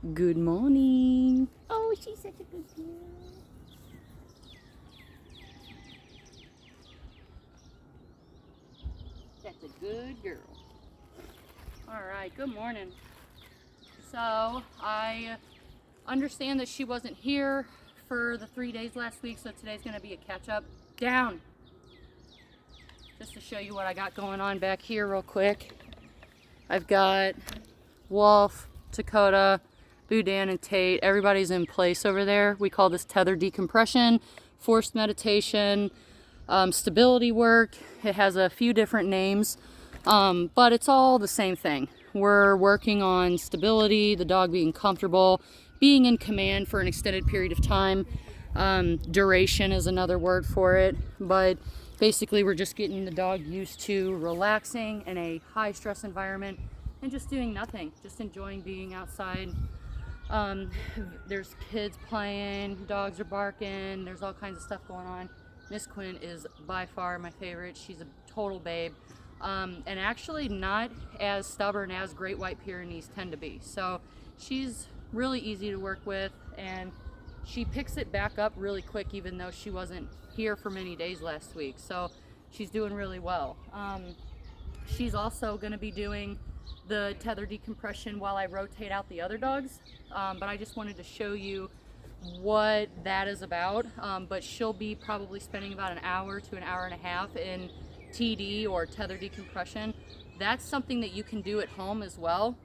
Good morning. Oh, she's such a good girl. That's a good girl. All right, good morning. So I understand that she wasn't here for the 3 days last week, so today's gonna be a catch up. Down. Just to show you what I got going on back here real quick. I've got Wolf, Dakota, Boudin, and Tate. Everybody's in place over there. We call this tether decompression, forced meditation, stability work. It has a few different names, but it's all the same thing. We're working on stability, the dog being comfortable, being in command for an extended period of time. Duration is another word for it, but basically we're just getting the dog used to relaxing in a high stress environment and just doing nothing, just enjoying being outside. There's kids playing, dogs are barking, there's all kinds of stuff going on. Miss Quinn is by far my favorite. She's a total babe, and actually not as stubborn as Great White Pyrenees tend to be. So she's really easy to work with, and she picks it back up really quick, even though she wasn't here for many days last week. So she's doing really well. She's also going to be doing the tether decompression while I rotate out the other dogs, but I just wanted to show you what that is about. But she'll be probably spending about an hour to an hour and a half in TD or tether decompression. That's something that you can do at home as well.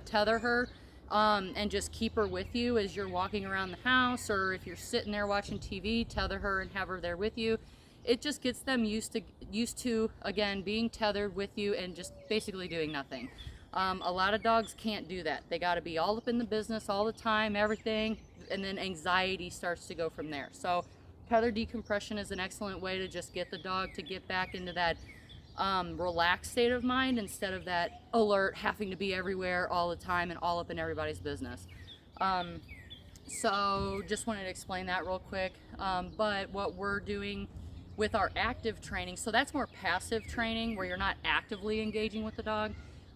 Tether her and just keep her with you as you're walking around the house, or if you're sitting there watching TV, tether her and have her there with you. It just gets them used to again being tethered with you and just basically doing nothing. A lot of dogs can't do that. They got to be all up in the business all the time, everything, and then anxiety starts to go from there. So tether decompression is an excellent way to just get the dog to get back into that relaxed state of mind instead of that alert, having to be everywhere all the time and all up in everybody's business. So just wanted to explain that real quick. But what we're doing with our active training, so that's more passive training where you're not actively engaging with the dog,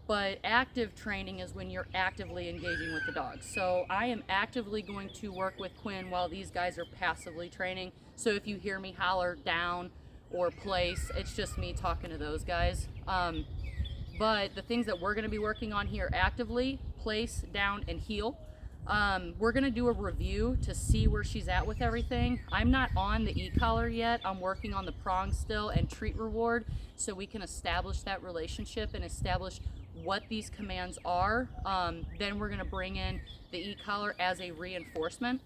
but active training is when you're actively engaging with the dog. So I am actively going to work with Quinn while these guys are passively training. So if you hear me holler down or place, it's just me talking to those guys. But the things that we're going to be working on here actively: place, down, and heel. We're going to do a review to see where she's at with everything. I'm not on the e-collar yet. I'm working on the prong still and treat reward, so we can establish that relationship and establish what these commands are. Then we're going to bring in the e-collar as a reinforcement.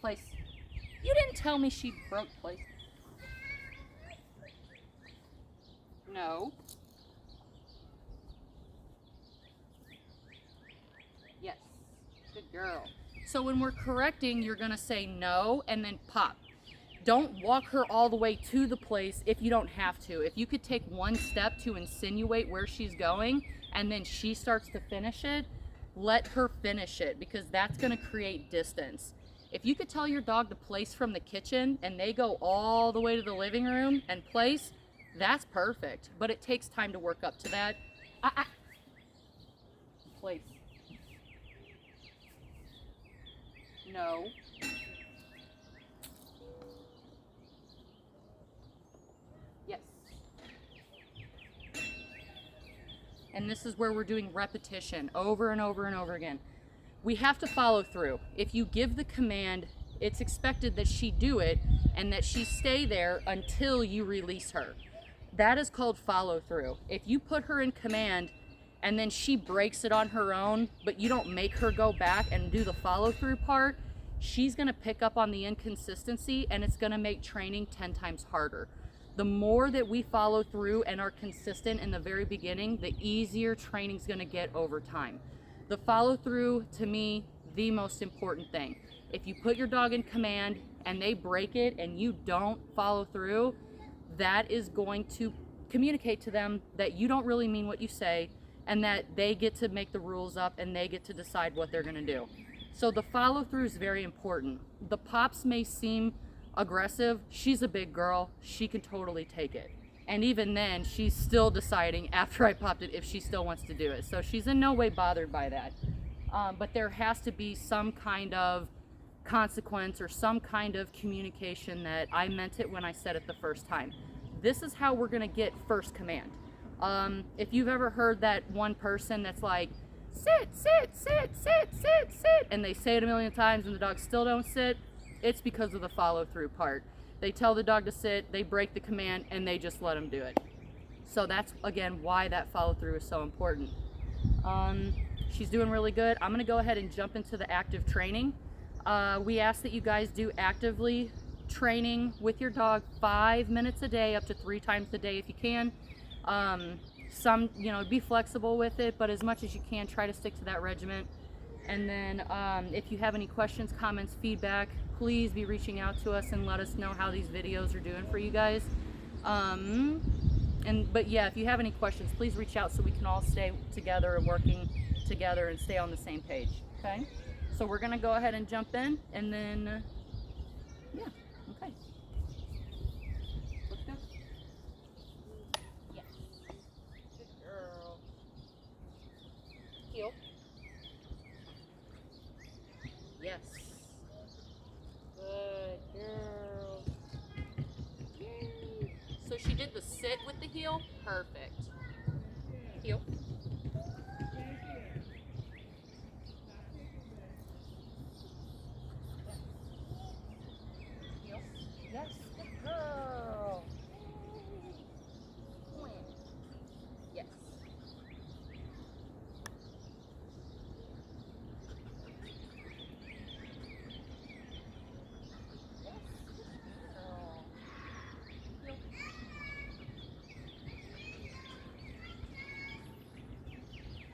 Place. You didn't tell me she broke place. No. Yes. Good girl. So when we're correcting, you're going to say no and then pop. Don't walk her all the way to the place if you don't have to. If you could take one step to insinuate where she's going and then she starts to finish it, let her finish it, because that's going to create distance. If you could tell your dog to place from the kitchen and they go all the way to the living room and place, that's perfect. But it takes time to work up to that. Place. No. Yes. And this is where we're doing repetition over and over and over again. We have to follow through. If you give the command, it's expected that she do it and that she stay there until you release her. That is called follow through. If you put her in command and then she breaks it on her own, but you don't make her go back and do the follow through part, she's going to pick up on the inconsistency and it's going to make training 10 times harder. The more that we follow through and are consistent in the very beginning, the easier training's going to get over time. The follow through, to me, the most important thing. If you put your dog in command and they break it and you don't follow through, that is going to communicate to them that you don't really mean what you say and that they get to make the rules up and they get to decide what they're going to do. So the follow through is very important. The pops may seem aggressive. She's a big girl. She can totally take it. And even then, she's still deciding after I popped it if she still wants to do it. So she's in no way bothered by that. But there has to be some kind of consequence or some kind of communication that I meant it when I said it the first time. This is how we're gonna get first command. If you've ever heard that one person that's like, sit, sit, sit, sit, sit, sit, and they say it a million times and the dogs still don't sit, it's because of the follow through part. They tell the dog to sit, they break the command, and they just let them do it. So that's, again, why that follow through is so important. She's doing really good. I'm gonna go ahead and jump into the active training. We ask that you guys do actively training with your dog 5 minutes a day, up to 3 times a day if you can. Some, be flexible with it, but as much as you can, try to stick to that regimen. And then if you have any questions, comments, feedback, please be reaching out to us and let us know how these videos are doing for you guys. But yeah, if you have any questions, please reach out so we can all stay together and working together and stay on the same page, okay? So we're gonna go ahead and jump in, and then, yeah, okay. Let's go. Yes. Good girl. Heel. Yes. Good girl. Yay. So she did the sit with the heel. Perfect. Heel. Heel. Yes. Good girl. Quinn. Yes.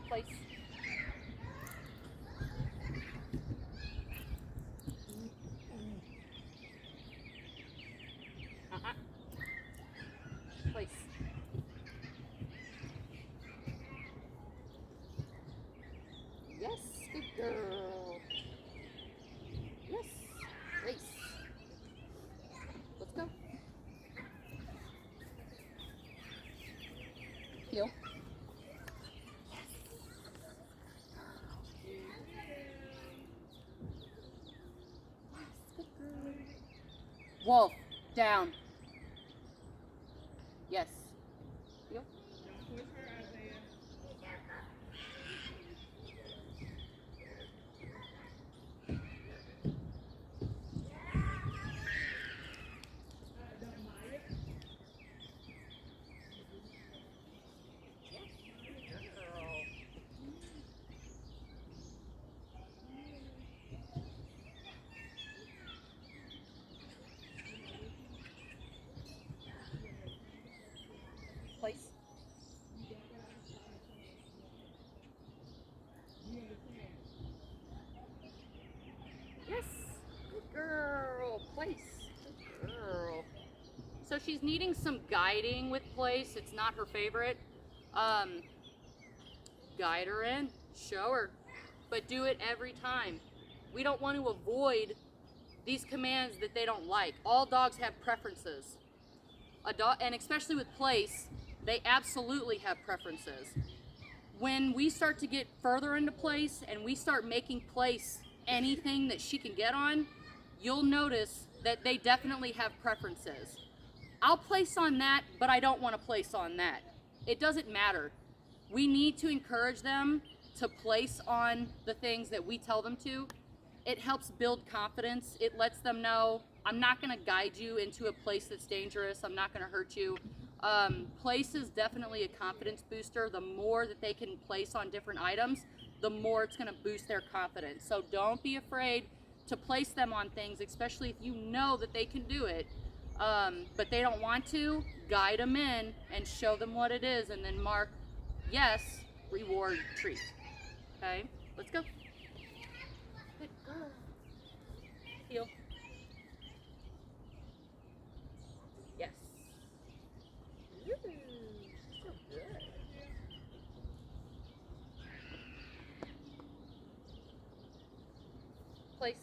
Place. Place. Yes, good girl. Yes, place. Let's go. Heel. Wolf, down. Yes. Heel. Place. Yes. Good girl. Place. Good girl. So she's needing some guiding with place. It's not her favorite. Guide her in. Show her. But do it every time. We don't want to avoid these commands that they don't like. All dogs have preferences. A dog, and especially with place, they absolutely have preferences. When we start to get further into place and we start making place anything that she can get on, you'll notice that they definitely have preferences. I'll place on that, but I don't want to place on that. It doesn't matter. We need to encourage them to place on the things that we tell them to. It helps build confidence. It lets them know, I'm not going to guide you into a place that's dangerous. I'm not going to hurt you. Place is definitely a confidence booster. The more that they can place on different items, the more it's going to boost their confidence. So don't be afraid to place them on things, especially if you know that they can do it. But they don't want to. Guide them in and show them what it is, and then mark yes, reward, treat. Okay, let's go. Good girl. Heel. Yes. Woo, so good. Place.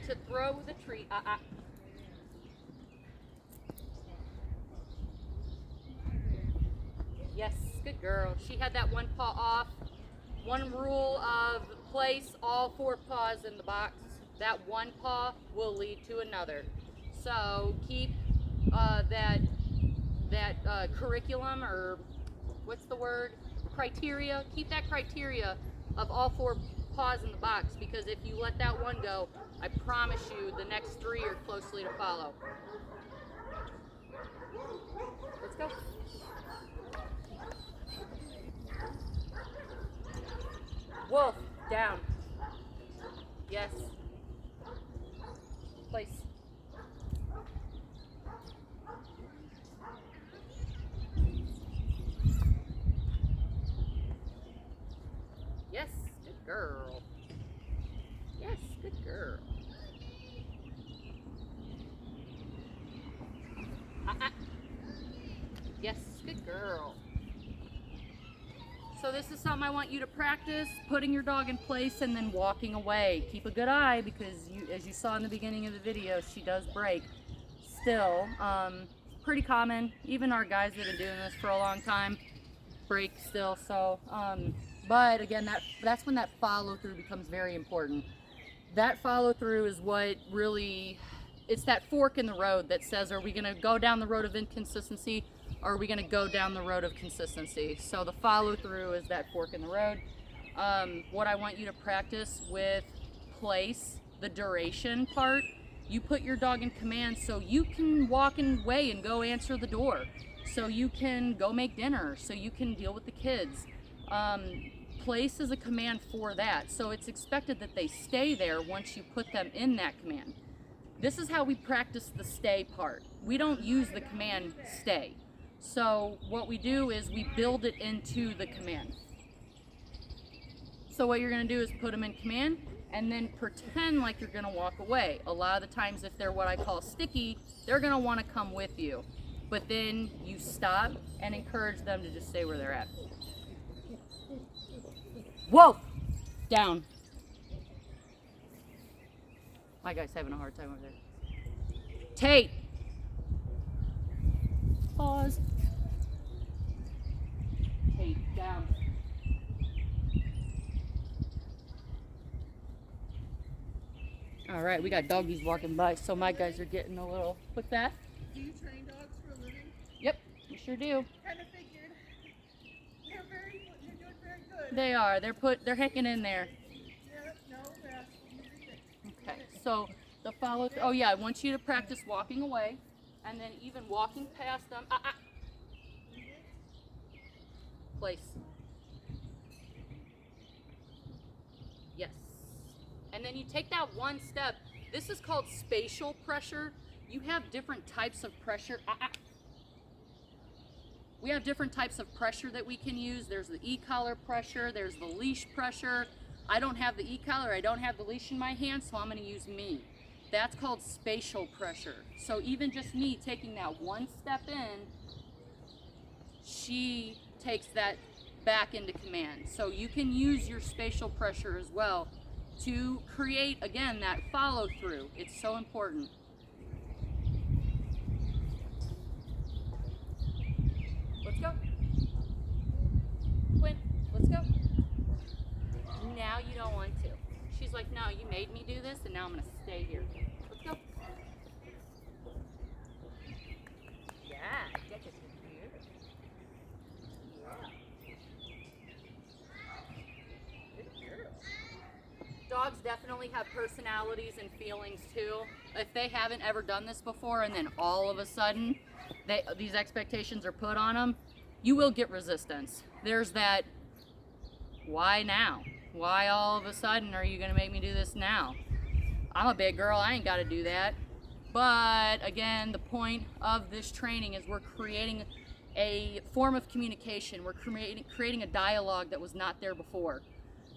to throw the treat. Yes, good girl. She had that one paw off. One rule of place all 4 paws in the box. That one paw will lead to another. So keep that curriculum, or what's the word? Criteria. Keep that criteria of all 4 paws in the box, because if you let that one go, I promise you the next 3 are closely to follow. Let's go. Wolf, down. Yes. Place. Yes, good girl. Yes, good girl. Yes, good girl. So this is something I want you to practice, putting your dog in place and then walking away. Keep a good eye, because as you saw in the beginning of the video, she does break. Still, pretty common. Even our guys that have been doing this for a long time break still. So, but again, that's when that follow through becomes very important. That follow through is what really, it's that fork in the road that says, are we going to go down the road of inconsistency, or are we going to go down the road of consistency? So the follow through is that fork in the road. What I want you to practice with place, the duration part, you put your dog in command so you can walk away and go answer the door, so you can go make dinner, so you can deal with the kids. Place is a command for that, so it's expected that they stay there once you put them in that command. This is how we practice the stay part. We don't use the command stay. So what we do is we build it into the command. So what you're going to do is put them in command and then pretend like you're going to walk away. A lot of the times, if they're what I call sticky, they're going to want to come with you. But then you stop and encourage them to just stay where they're at. Whoa! Down. My guy's having a hard time over there. Tate. Pause. Tate, down. All right, we got doggies walking by, so my guys are getting a little with that. Do you train dogs for a living? Yep, we sure do. Kind of figured. They're doing very good. They are. They're hanging in there. Yeah, no, that's Okay, so the follow through. Oh yeah, I want you to practice walking away, and then even walking past them. Place. Yes. And then you take that one step. This is called spatial pressure. You have different types of pressure. We have different types of pressure that we can use. There's the e-collar pressure, there's the leash pressure. I don't have the e-collar, I don't have the leash in my hand, so I'm gonna use me. That's called spatial pressure. So even just me taking that one step in, she takes that back into command. So you can use your spatial pressure as well to create, again, that follow through. It's so important. Let's go. Quinn, let's go. Now you don't want to. She's like, no, you made me do this, and now I'm going to stay here. Let's go. Yeah, get this here. Yeah. Good girl. Dogs definitely have personalities and feelings too. If they haven't ever done this before, and then all of a sudden these expectations are put on them, you will get resistance. There's that, why now? Why all of a sudden are you going to make me do this now? I'm a big girl, I ain't got to do that. But again, the point of this training is we're creating a form of communication. We're creating a dialogue that was not there before.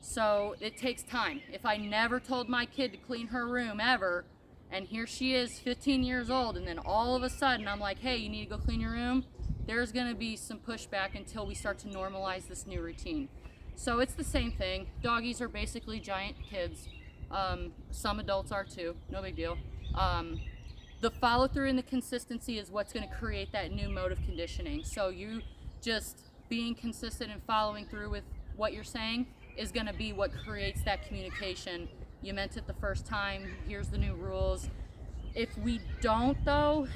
So it takes time. If I never told my kid to clean her room ever, and here she is 15 years old, and then all of a sudden I'm like, hey, you need to go clean your room, there's going to be some pushback until we start to normalize this new routine. So it's the same thing. Doggies are basically giant kids. Some adults are too, no big deal. The follow through and the consistency is what's going to create that new mode of conditioning. So you just being consistent and following through with what you're saying is going to be what creates that communication. You meant it the first time, here's the new rules. If we don't though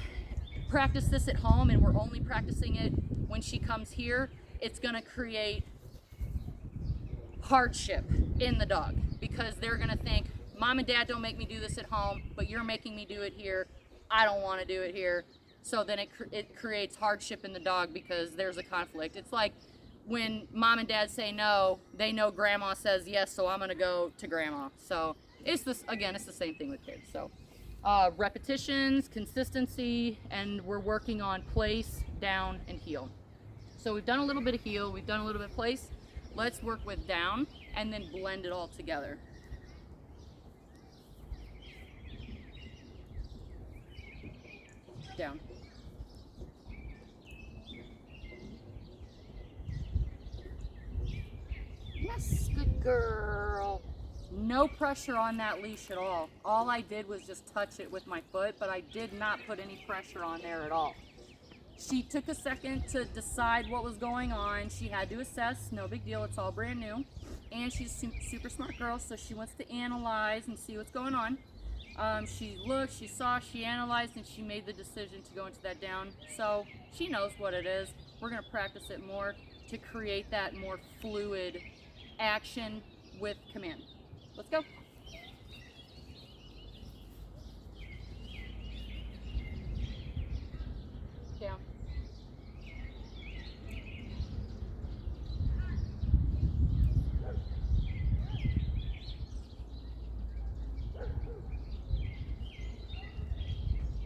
practice this at home and we're only practicing it when she comes here, it's going to create hardship in the dog, because they're going to think, mom and dad don't make me do this at home, but you're making me do it here. I don't want to do it here. So then it creates hardship in the dog because there's a conflict. It's like when mom and dad say no, they know grandma says yes, so I'm going to go to grandma. So it's this, again, it's the same thing with kids. So repetitions, consistency, and we're working on place, down, and heel. So we've done a little bit of heel, we've done a little bit of place. Let's work with down and then blend it all together. Down. Yes, good girl. No pressure on that leash at all. All I did was just touch it with my foot, but I did not put any pressure on there at all. She took a second to decide what was going on. She had to assess, no big deal, it's all brand new. And she's a super smart girl, so she wants to analyze and see what's going on. She looked, she saw, she analyzed, and she made the decision to go into that down. So she knows what it is. We're gonna practice it more to create that more fluid action with command. Let's go. Down.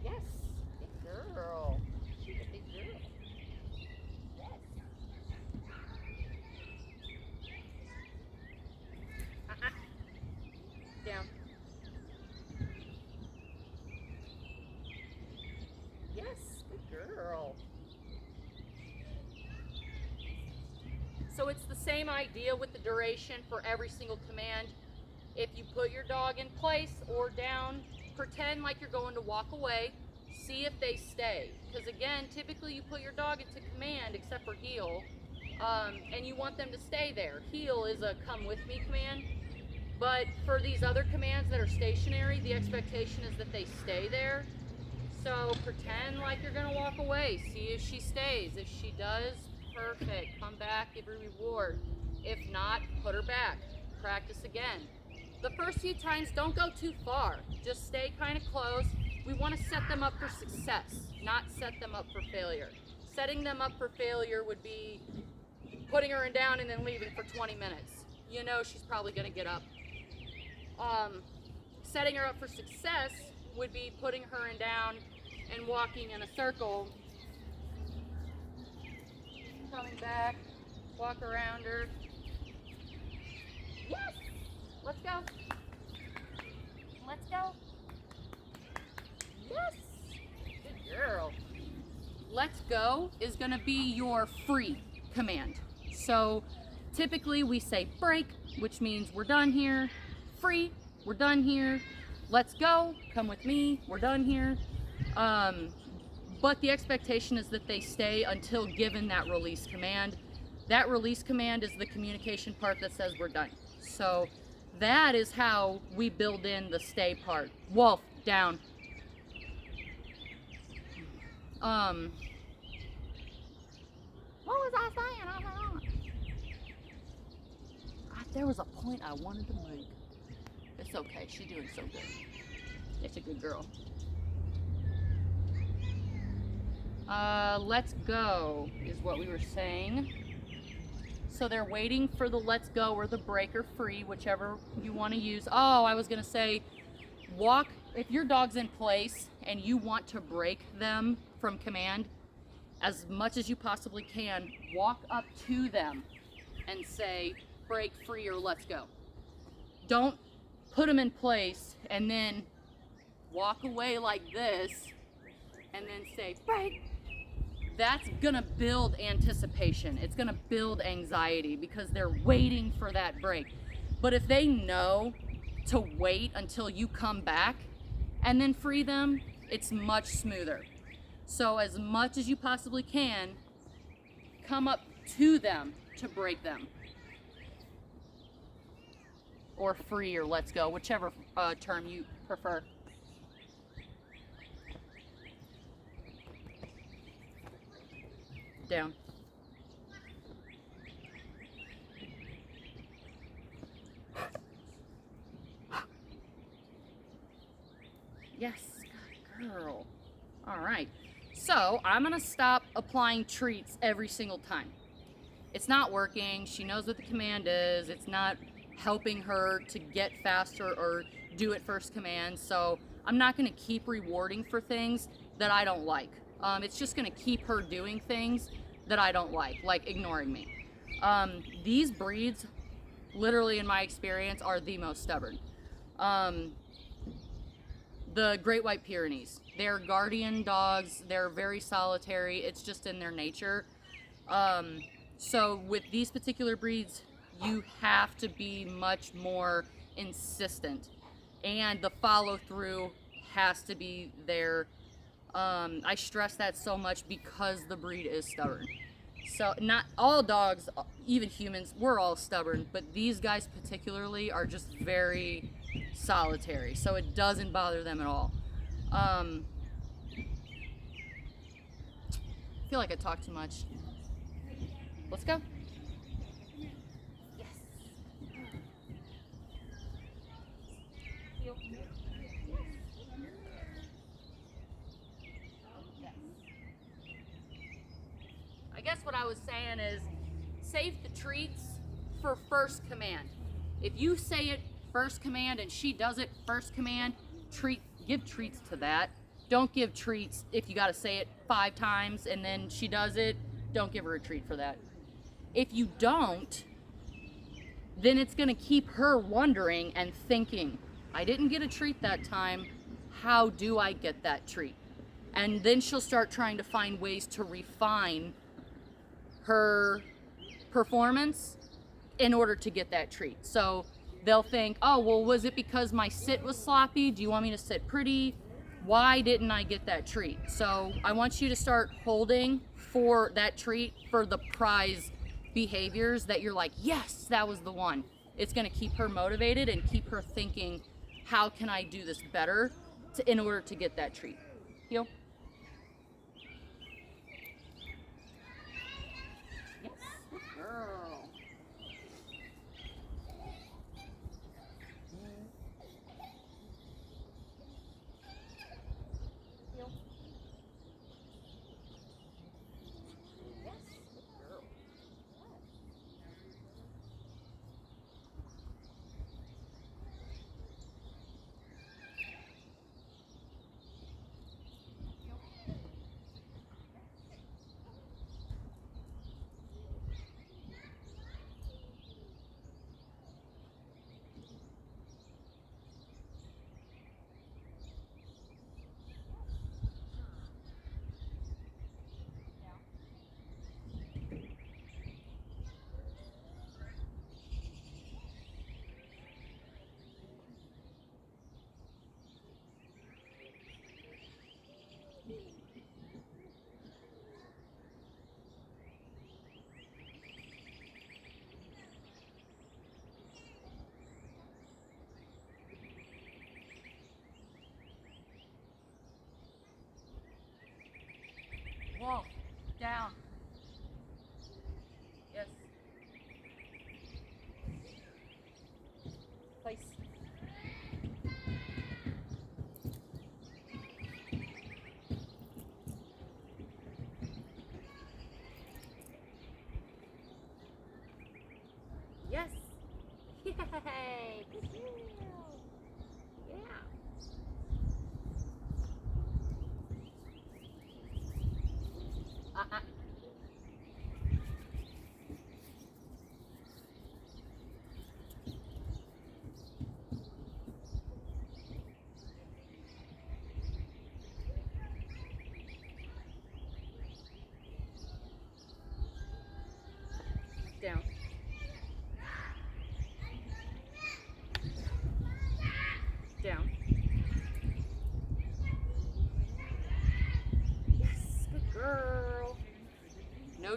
Yes, good girl. She's a big girl. Yes. Down. Yes, good girl. So it's the same idea with the duration for every single command. If you put your dog in place or down, pretend like you're going to walk away, see if they stay. Because again, typically you put your dog into command, except for heel, and you want them to stay there. Heel is a come with me command, but for these other commands that are stationary, the expectation is that they stay there. So pretend like you're gonna walk away, see if she stays. If she does, perfect, come back, give her a reward. If not, put her back, practice again. The first few times, don't go too far, just stay kind of close. We want to set them up for success, not set them up for failure. Setting them up for failure would be putting her in down and then leaving for 20 minutes. You know she's probably gonna get up. Setting her up for success would be putting her in down and walking in a circle, coming back, walk around her. Yes! Let's go. Let's go. Yes! Good girl. Let's go is gonna be your free command. So typically we say break, which means we're done here. Free, we're done here. Let's go, come with me, we're done here. But the expectation is that they stay until given that release command. That release command is the communication part that says we're done. So that is how we build in the stay part. Wolf, down. What was I saying? I don't know. There was a point I wanted to make. It's okay, she's doing so good. It's a good girl. Let's go is what we were saying. So they're waiting for the let's go or the break or free, whichever you want to use. Oh, I was gonna say, walk, if your dog's in place and you want to break them from command, as much as you possibly can, walk up to them and say, break, free, or let's go. Don't put them in place and then walk away like this and then say, break. That's gonna build anticipation. It's gonna build anxiety because they're waiting for that break. But if they know to wait until you come back and then free them, it's much smoother. So as much as you possibly can, come up to them to break them. Or free or let's go, whichever term you prefer. Down. Yes, good girl. All right. So I'm gonna stop applying treats every single time. It's not working. She knows what the command is. It's not helping her to get faster or do it first command. So I'm not gonna keep rewarding for things that I don't like. It's just gonna keep her doing things that I don't like ignoring me. These breeds, literally in my experience, are the most stubborn. The Great White Pyrenees, they're guardian dogs. They're very solitary. It's just in their nature. So with these particular breeds, you have to be much more insistent, and the follow through has to be there. I stress that so much because the breed is stubborn. So not all dogs, even humans, we're all stubborn, but these guys particularly are just very solitary, so it doesn't bother them at all. I feel like I talk too much. Let's go. Yes. I guess what I was saying is save the treats for first command. If you say it first command and she does it first command, give treats to that. Don't give treats if you got to say it 5 times and then she does it. Don't give her a treat for that. If you don't, then it's going to keep her wondering and thinking, I didn't get a treat that time. How do I get that treat? And then she'll start trying to find ways to refine her performance in order to get that treat. So they'll think, oh, well, was it because my sit was sloppy? Do you want me to sit pretty? Why didn't I get that treat? So I want you to start holding for that treat for the prize behaviors that you're like, yes, that was the one. It's going to keep her motivated and keep her thinking, how can I do this better in order to get that treat? Heel. Yes, good girl. Heel. Yes, good girl. Whoa, down. Yes. Place. Yes. Yay. Good girl. Yeah. Uh-uh. Down.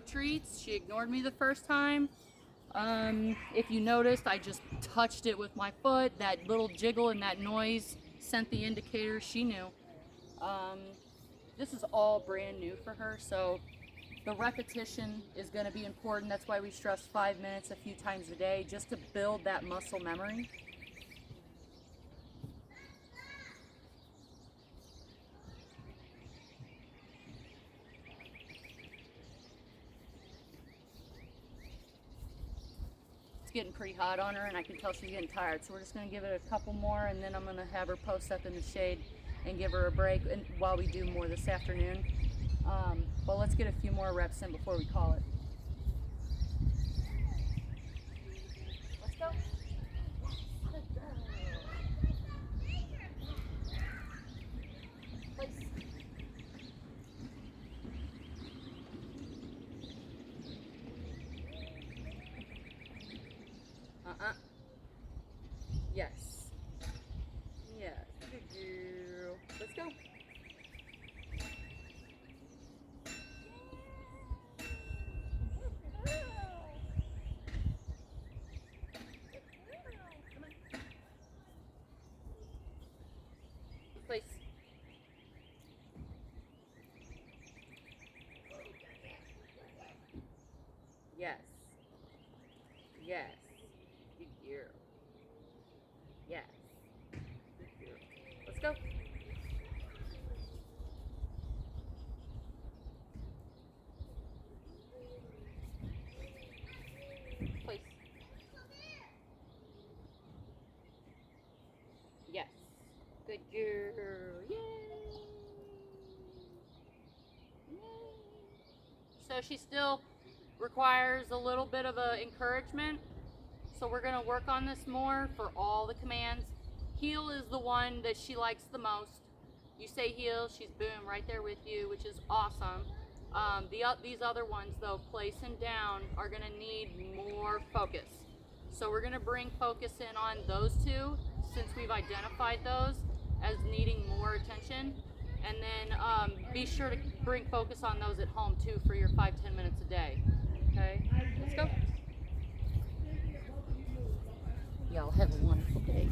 no treats. She ignored me the first time. If you noticed, I just touched it with my foot. That little jiggle and that noise sent the indicator. She knew. This is all brand new for her, so the repetition is going to be important. That's why we stress 5 minutes a few times a day, just to build that muscle memory. It's getting pretty hot on her, and I can tell she's getting tired, so we're just going to give it a couple more, and then I'm going to have her post up in the shade and give her a break while we do more this afternoon. But let's get a few more reps in before we call it. Let's go. Good girl. Place. Yes. Yes. Good girl. Let's go. Place. Yes. Yes. Good girl. Yes. Good girl. Let's go. Place. Yes. Good girl. Yay. Yay. So she still requires a little bit of encouragement. So we're going to work on this more for all the commands. Heel is the one that she likes the most. You say heel, she's boom right there with you, which is awesome. These other ones though, place and down, are going to need more focus. So we're going to bring focus in on those two, since we've identified those as needing more attention. And then be sure to bring focus on those at home too for your 5-10 minutes a day. Okay, let's go. Y'all have a wonderful day.